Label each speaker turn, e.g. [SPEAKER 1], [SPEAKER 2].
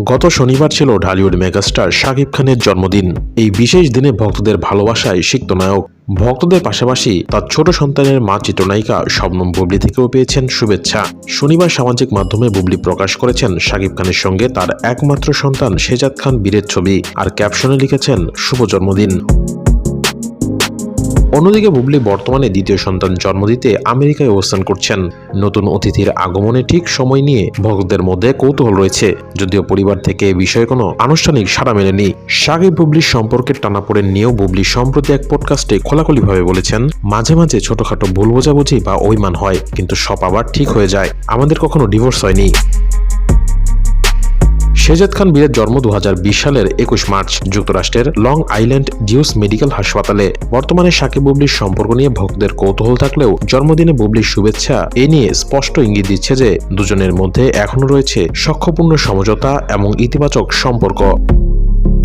[SPEAKER 1] গত শনিবার ছিল ঢালিউড মেগাস্টার শাকিব খানের জন্মদিন। এই বিশেষ দিনে ভক্তদের ভালোবাসায় সিক্ত নায়ক ভক্তদের পাশাপাশি তার ছোট সন্তানের মা চিত্রনায়িকা শবনম বুবলি থেকেও পেয়েছেন শুভেচ্ছা। শনিবার সামাজিক মাধ্যমে বুবলি প্রকাশ করেছেন শাকিব খানের সঙ্গে তার একমাত্র সন্তান শেজাদ খান বীরের ছবি, আর ক্যাপশনে লিখেছেন শুভ জন্মদিন। অন্যদিকে বুবলি বর্তমানে দ্বিতীয় সন্তান জন্ম দিতে আমেরিকায় অবস্থান করছেন। নতুন অতিথির আগমনে ঠিক সময় নিয়ে ভক্তদের মধ্যে কৌতূহল রয়েছে, যদিও পরিবার থেকে এ বিষয়ে কোনো আনুষ্ঠানিক সাড়া মেলেনি। শাকিব বুবলির সম্পর্কের টানাপোড়েন নিয়েও বুবলি সম্প্রতি এক পডকাস্টে খোলাখুলিভাবে বলেছেন, মাঝে মাঝে ছোটখাটো ভুল বোঝাবুঝি বা অভিমান হয়, কিন্তু সব আবার ঠিক হয়ে যায়। আমাদের কখনো ডিভোর্স হয়নি। শেজাদ খান বীরের জন্ম 2020 সালের 21 মার্চ যুক্তরাষ্ট্রের লং আইল্যান্ড জিউস মেডিকেল হাসপাতালে। বর্তমানে শাকিব বুবলির সম্পর্ক নিয়ে ভক্তদের কৌতূহল থাকলেও জন্মদিনে বুবলির শুভেচ্ছা এ নিয়ে স্পষ্ট ইঙ্গিত দিচ্ছে যে দুজনের মধ্যে এখনো রয়েছে সখ্যপূর্ণ সমঝোতা এবং ইতিবাচক সম্পর্ক।